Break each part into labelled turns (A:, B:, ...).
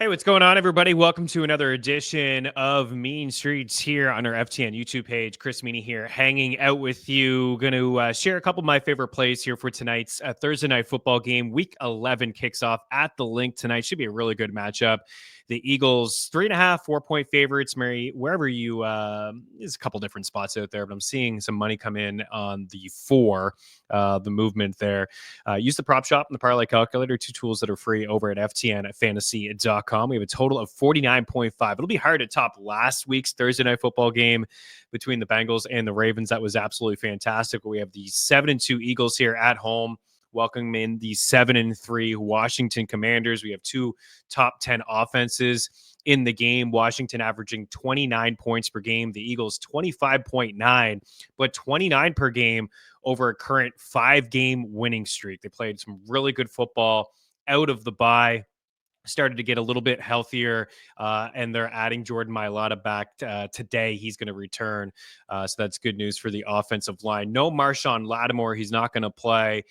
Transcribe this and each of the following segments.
A: Hey, what's going on, everybody? Welcome to another edition of Mean Streets here on our FTN YouTube page. Chris Meaney here, hanging out with you. Going to share a couple of my favorite plays here for tonight's Thursday night football game. Week 11 kicks off at the Link tonight. Should be a really good matchup. The Eagles, 3.5, 4-point favorites. Mary, wherever you, there's a couple different spots out there, but I'm seeing some money come in on the 4, the movement there. Use the prop shop and the parlay calculator, two tools that are free over at ftnfantasy.com. We have a total of 49.5. It'll be hard to top last week's Thursday night football game between the Bengals and the Ravens. That was absolutely fantastic. We have the 7-2 Eagles here at home, welcoming in the 7-3 Washington Commanders. We have two top 10 offenses in the game. Washington averaging 29 points per game. The Eagles 25.9, but 29 per game over a current 5-game winning streak. They played some really good football out of the bye. Started to get a little bit healthier, and they're adding Jordan Mailata back today. He's going to return, so that's good news for the offensive line. No Marshawn Lattimore. He's not going to play.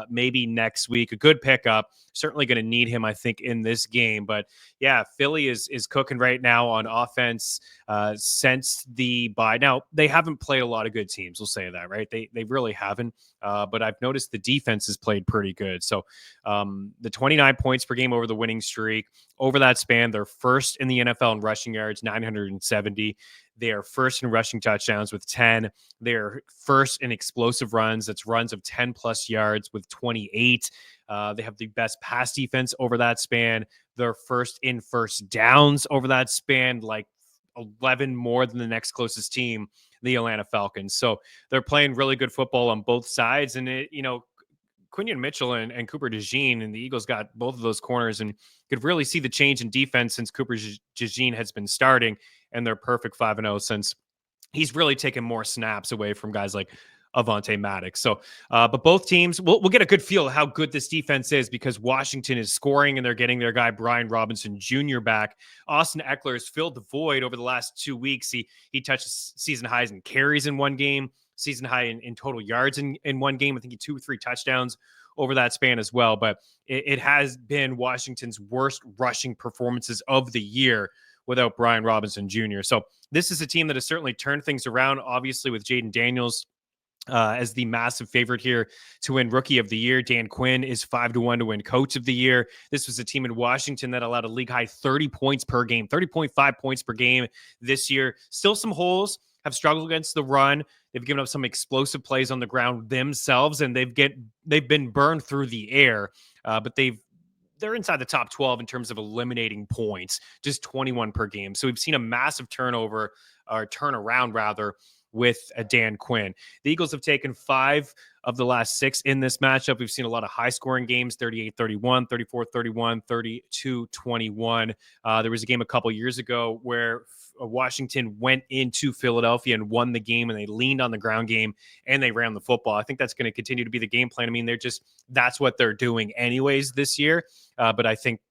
A: Maybe next week. A good pickup. Certainly going to need him, I think, in this game. But, yeah, Philly is cooking right now on offense since the bye. Now, they haven't played a lot of good teams. We'll say that, right? They really haven't. But I've noticed the defense has played pretty good. So the 29 points per game over the winning streak. Over that span, they're first in the NFL in rushing yards, 970. They are first in rushing touchdowns with 10. They are first in explosive runs. That's runs of 10 plus yards with 28. They have the best pass defense over that span. They're first in first downs over that span, like 11 more than the next closest team, the Atlanta Falcons. So they're playing really good football on both sides. And Quinion Mitchell and Cooper DeJean and the Eagles got both of those corners and could really see the change in defense since Cooper DeJean has been starting, and they're perfect 5-0 since he's really taken more snaps away from guys like Avonte Maddox. So, but both teams, we'll get a good feel of how good this defense is because Washington is scoring and they're getting their guy Brian Robinson Jr. back. Austin Eckler has filled the void over the last 2 weeks. He touched season highs in carries in one game, season high in total yards in one game. I think he 2 or 3 touchdowns over that span as well. But it has been Washington's worst rushing performances of the year without Brian Robinson Jr. So this is a team that has certainly turned things around, obviously with Jaden Daniels as the massive favorite here to win Rookie of the Year. Dan Quinn is 5-1 to win Coach of the Year. This was a team in Washington that allowed a league high 30 points per game, 30.5 points per game this year. Still some holes, have struggled against the run. They've given up some explosive plays on the ground themselves, and they've been burned through the air. But they're inside the top 12 in terms of eliminating points, just 21 per game. So we've seen a massive turnaround rather, with Dan Quinn. The Eagles have taken 5 of the last 6 in this matchup. We've seen a lot of high-scoring games, 38-31, 34-31, 32-21. There was a game a couple years ago where Washington went into Philadelphia and won the game, and they leaned on the ground game, and they ran the football. I think that's going to continue to be the game plan. I mean, that's what they're doing anyways this year. But I think,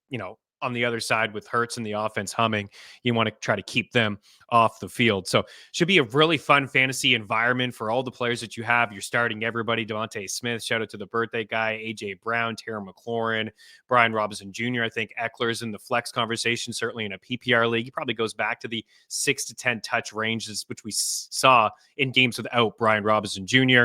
A: on the other side with Hurts and the offense humming, you want to try to keep them off the field. So should be a really fun fantasy environment for all the players that you have. You're starting everybody. Devontae Smith, shout out to the birthday guy, AJ Brown, Terry McLaurin, Brian Robinson Jr. I think Eckler's in the flex conversation, certainly in a PPR league. He probably goes back to the 6 to 10 touch ranges, which we saw in games without Brian Robinson Jr.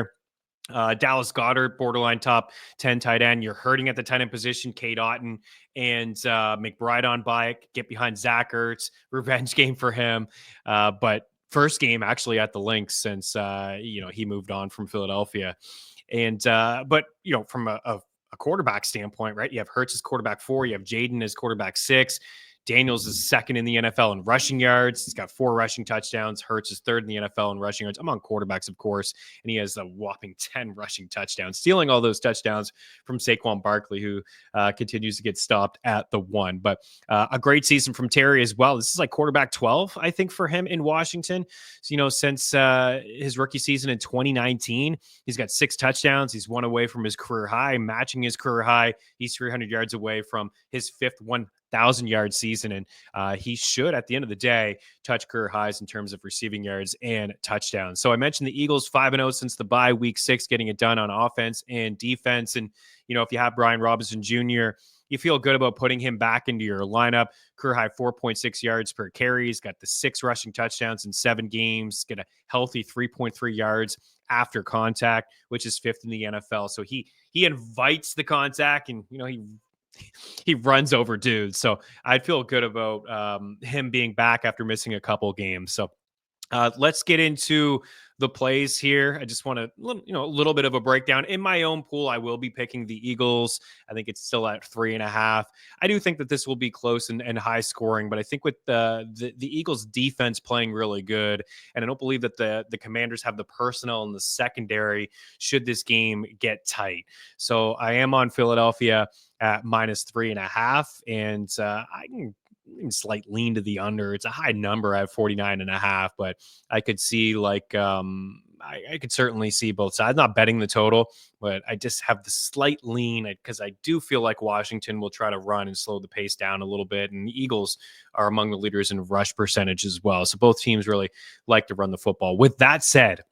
A: Dallas Goedert, borderline top 10 tight end. You're hurting at the tight end position. Cade Otton and McBride on bike. Get behind Zach Ertz. Revenge game for him. But first game actually at the Lynx since he moved on from Philadelphia. And but from a quarterback standpoint, right? You have Hurts as quarterback 4. You have Jaden as quarterback 6. Daniels is second in the NFL in rushing yards. He's got 4 rushing touchdowns. Hurts is third in the NFL in rushing yards. I'm on quarterbacks, of course, and he has a whopping 10 rushing touchdowns, stealing all those touchdowns from Saquon Barkley, who continues to get stopped at the 1. But a great season from Terry as well. This is like quarterback 12, I think, for him in Washington. So, since his rookie season in 2019, he's got 6 touchdowns. He's 1 away from his career high, matching his career high. He's 300 yards away from his 5th 1,000-yard season, and he should, at the end of the day, touch career highs in terms of receiving yards and touchdowns. So I mentioned the Eagles 5-0 since the bye, week 6, getting it done on offense and defense. And if you have Brian Robinson Jr., you feel good about putting him back into your lineup. Career high 4.6 yards per carry. He's got the 6 rushing touchdowns in 7 games. Get a healthy 3.3 yards after contact, which is 5th in the NFL. So he invites the contact, and he runs over dudes. So I'd feel good about him being back after missing a couple games. So let's get into the plays here. I just want a little bit of a breakdown. In my own pool, I will be picking the Eagles. I think it's still at 3.5. I do think that this will be close and high scoring, but I think with the Eagles defense playing really good, and I don't believe that the Commanders have the personnel in the secondary should this game get tight. So I am on Philadelphia at -3.5, and I can slight lean to the under. It's a high number at 49.5, but I could see I could certainly see both sides. Not betting the total, but I just have the slight lean because I do feel like Washington will try to run and slow the pace down a little bit. And the Eagles are among the leaders in rush percentage as well. So both teams really like to run the football. With that said,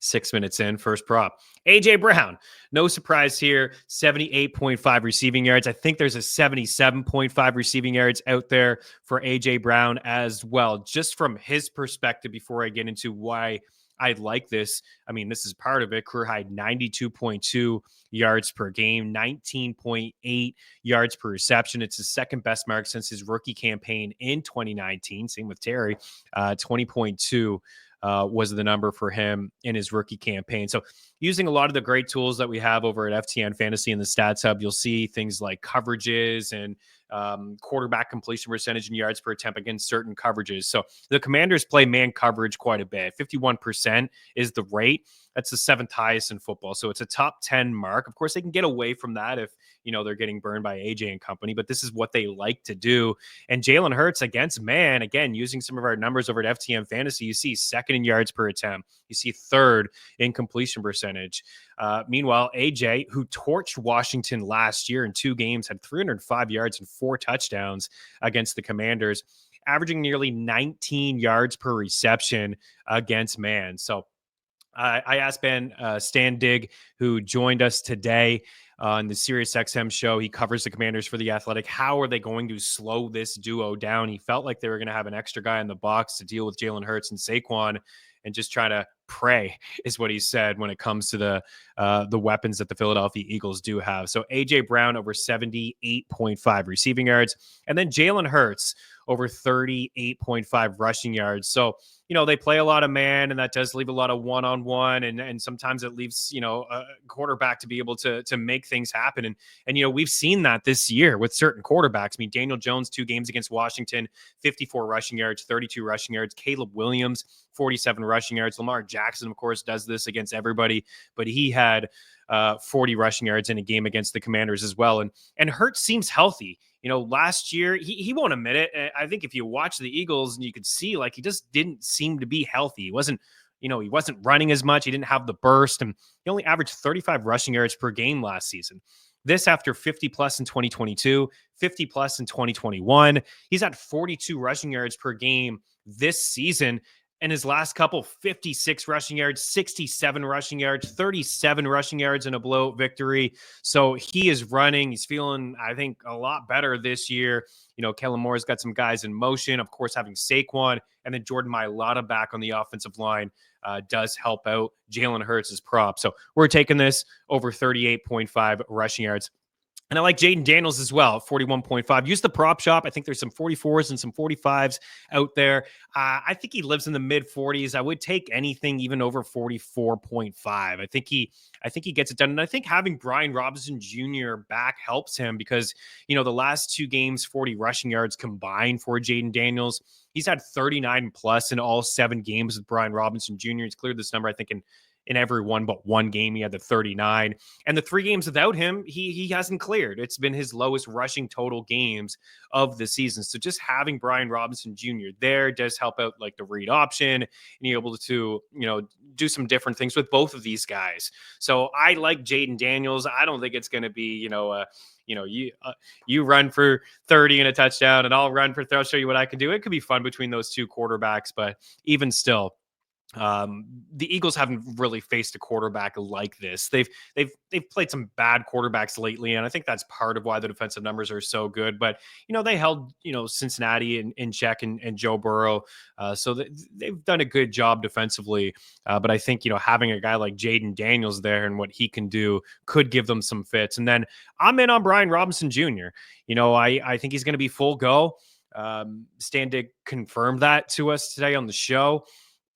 A: 6 minutes in, first prop. A.J. Brown, no surprise here, 78.5 receiving yards. I think there's a 77.5 receiving yards out there for A.J. Brown as well. Just from his perspective, before I get into why I like this, I mean, this is part of it. Career high 92.2 yards per game, 19.8 yards per reception. It's his second best mark since his rookie campaign in 2019. Same with Terry, 20.2. Was the number for him in his rookie campaign. So using a lot of the great tools that we have over at FTN Fantasy in the Stats Hub, you'll see things like coverages and quarterback completion percentage and yards per attempt against certain coverages. So the Commanders play man coverage quite a bit. 51% is the rate. That's the 7th highest in football. So it's a top 10 mark. Of course, they can get away from that if, they're getting burned by AJ and company, but this is what they like to do. And Jalen Hurts against man, again, using some of our numbers over at FTN Fantasy, you see 2nd in yards per attempt. You see 3rd in completion percentage. Meanwhile, AJ, who torched Washington last year in 2 games, had 305 yards and 4 touchdowns against the Commanders, averaging nearly 19 yards per reception against man. So I asked Stan Digg, who joined us today on the SiriusXM show. He covers the Commanders for The Athletic. How are they going to slow this duo down? He felt like they were going to have an extra guy in the box to deal with Jalen Hurts and Saquon and just try to pray, is what he said when it comes to the weapons that the Philadelphia Eagles do have. So A.J. Brown over 78.5 receiving yards, and then Jalen Hurts over 38.5 rushing yards. So, they play a lot of man, and that does leave a lot of one-on-one, and sometimes it leaves, a quarterback to be able to make things happen. And we've seen that this year with certain quarterbacks. I mean, Daniel Jones, 2 games against Washington, 54 rushing yards, 32 rushing yards. Caleb Williams, 47 rushing yards. Lamar Jackson, of course, does this against everybody, but he had 40 rushing yards in a game against the Commanders as well. And Hurts seems healthy. Last year, he won't admit it. I think if you watch the Eagles, and you could see, he just didn't seem to be healthy. He wasn't running as much. He didn't have the burst, and he only averaged 35 rushing yards per game last season. This after 50 plus in 2022, 50 plus in 2021. He's at 42 rushing yards per game this season. And his last couple, 56 rushing yards, 67 rushing yards, 37 rushing yards in a blowout victory. So he is running. He's feeling, I think, a lot better this year. Kellen Moore's got some guys in motion. Of course, having Saquon and then Jordan Mailata back on the offensive line does help out Jalen Hurts' prop. So we're taking this over 38.5 rushing yards. And I like Jaden Daniels as well, 41.5. Use the prop shop. I think there's some 44s and some 45s out there. I think he lives in the mid 40s. I would take anything even over 44.5. I think he gets it done. And I think having Brian Robinson Jr. back helps him because, the last 2 games, 40 rushing yards combined for Jaden Daniels. He's had 39 plus in all 7 games with Brian Robinson Jr. He's cleared this number, I think, in every one but one game. He had the 39, and the 3 games without him, he hasn't cleared. It's been his lowest rushing total games of the season. So just having Brian Robinson Jr. there does help out, like the read option, and you're able to, do some different things with both of these guys. So I like Jaden Daniels. I don't think it's going to be, you run for 30 and a touchdown, and I'll run for, I'll show you what I can do. It could be fun between those 2 quarterbacks, but even still, The Eagles haven't really faced a quarterback like this. They've played some bad quarterbacks lately, and I think that's part of why the defensive numbers are so good. But they held Cincinnati in check and Joe Burrow, so they've done a good job defensively. But I think having a guy like Jaden Daniels there and what he can do could give them some fits. And then I'm in on Brian Robinson Jr. I think he's going to be full go. Standig confirmed that to us today on the show.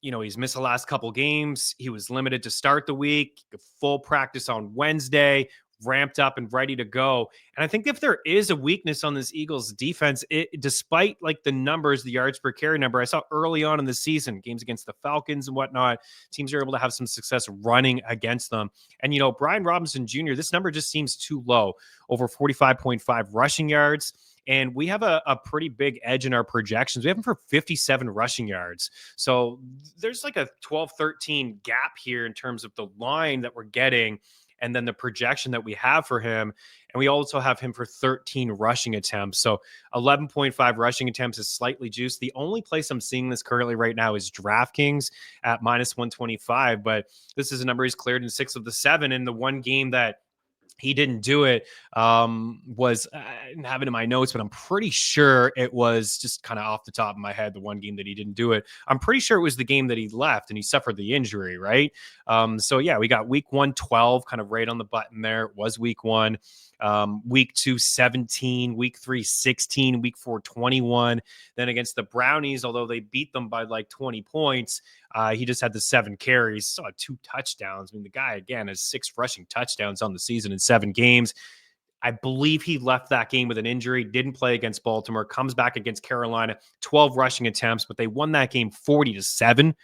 A: He's missed the last couple games. He was limited to start the week, full practice on Wednesday, ramped up and ready to go. And I think if there is a weakness on this Eagles defense, despite like the numbers, the yards per carry number, I saw early on in the season, games against the Falcons and whatnot, teams are able to have some success running against them. And, Brian Robinson Jr., this number just seems too low, over 45.5 rushing yards. And we have a pretty big edge in our projections. We have him for 57 rushing yards. So there's like a 12-13 gap here in terms of the line that we're getting and then the projection that we have for him. And we also have him for 13 rushing attempts. So 11.5 rushing attempts is slightly juiced. The only place I'm seeing this currently right now is DraftKings at -125. But this is a number he's cleared in 6 of the 7. In the one game that he didn't do it, was I didn't have it in my notes, but I'm pretty sure it was just kind of off the top of my head, the one game that he didn't do it. I'm pretty sure it was the game that he left and he suffered the injury, right? So yeah, we got week 1, 12, kind of right on the button there. It was week 1. Week 2, 17, week 3, 16, week 4, 21. Then against the Brownies, although they beat them by like 20 points, he just had the 7 carries, saw 2 touchdowns. I mean, the guy, again, has 6 rushing touchdowns on the season in 7 games. I believe he left that game with an injury, didn't play against Baltimore, comes back against Carolina, 12 rushing attempts, but they won that game 40-7.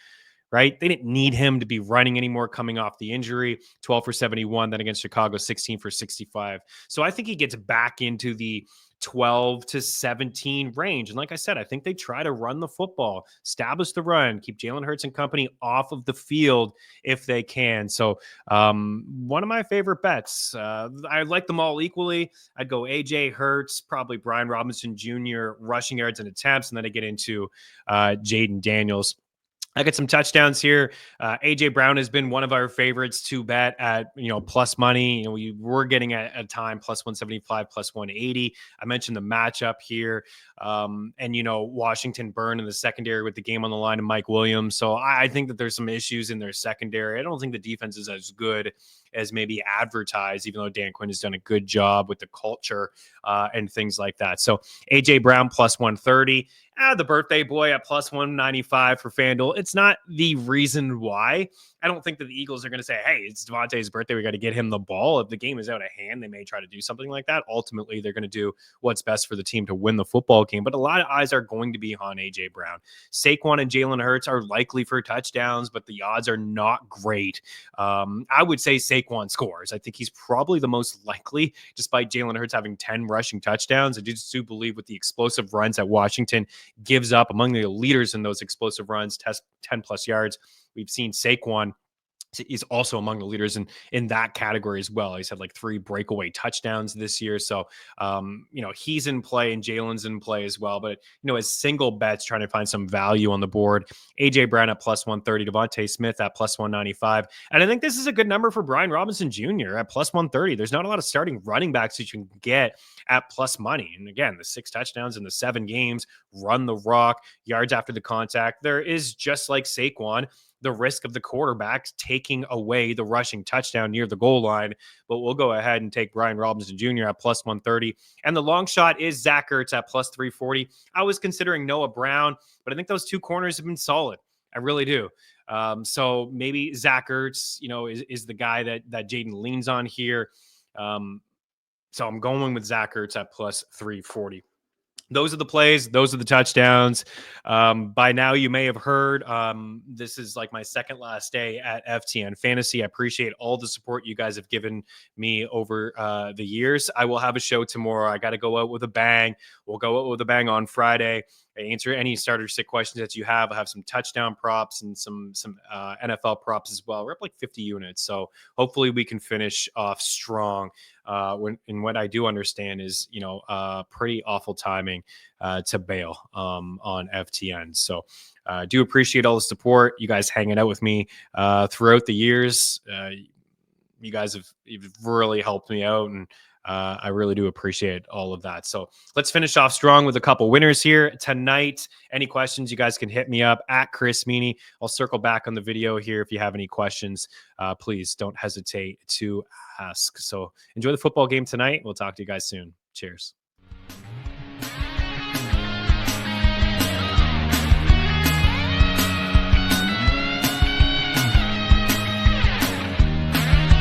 A: Right? They didn't need him to be running anymore coming off the injury. 12 for 71, then against Chicago, 16 for 65. So I think he gets back into the 12 to 17 range. And like I said, I think they try to run the football, establish the run, keep Jalen Hurts and company off of the field if they can. So one of my favorite bets. I like them all equally. I'd go AJ Hurts, probably Brian Robinson Jr., rushing yards and attempts, and then I get into Jaden Daniels. I got some touchdowns here. AJ Brown has been one of our favorites to bet at, plus money. We were getting at a time plus 175, plus 180. I mentioned the matchup here. And, Washington burned in the secondary with the game on the line and Mike Williams. So I think that there's some issues in their secondary. I don't think the defense is as good as maybe advertised, even though Dan Quinn has done a good job with the culture and things like that. So AJ Brown plus 130. The birthday boy at plus 195 for FanDuel. It's not the reason why. I don't think that the Eagles are going to say, hey, it's Devontae's birthday, we got to get him the ball. If the game is out of hand, they may try to do something like that. Ultimately, they're going to do what's best for the team to win the football game. But a lot of eyes are going to be on A.J. Brown. Saquon and Jalen Hurts are likely for touchdowns, but the odds are not great. I would say Saquon scores. I think he's probably the most likely, despite Jalen Hurts having 10 rushing touchdowns. I just do believe with the explosive runs that Washington gives up, among the leaders in those explosive runs, 10 plus yards. We've seen Saquon. He's also among the leaders in that category as well. He's had like 3 breakaway touchdowns this year. So, he's in play and Jalen's in play as well. But, as single bets, trying to find some value on the board. AJ Brown at plus 130, Devontae Smith at plus 195. And I think this is a good number for Brian Robinson Jr. at plus 130. There's not a lot of starting running backs that you can get at plus money. And again, the 6 touchdowns in the 7 games, run the rock, yards after the contact. There is, just like Saquon, the risk of the quarterbacks taking away the rushing touchdown near the goal line. But we'll go ahead and take Brian Robinson Jr. at plus 130. And the long shot is Zach Ertz at plus 340. I was considering Noah Brown, but I think those 2 corners have been solid. I really do. So maybe Zach Ertz, is the guy that Jaden leans on here. So I'm going with Zach Ertz at plus 340. Those are the plays. Those are the touchdowns. By now, you may have heard this is like my second last day at FTN Fantasy. I appreciate all the support you guys have given me over the years. I will have a show tomorrow. I got to go out with a bang. We'll go out with a bang on Friday. answer any starter sit questions that you have. I have some touchdown props and some NFL props as well. We're up like 50 units, so hopefully we can finish off strong. What I do understand is, pretty awful timing to bail on FTN. So do appreciate all the support, you guys hanging out with me throughout the years. You guys you've really helped me out, and I really do appreciate all of that. So let's finish off strong with a couple winners here tonight. Any questions, you guys can hit me up at Chris Meaney. I'll circle back on the video here. If you have any questions, please don't hesitate to ask. So enjoy the football game tonight. We'll talk to you guys soon. Cheers.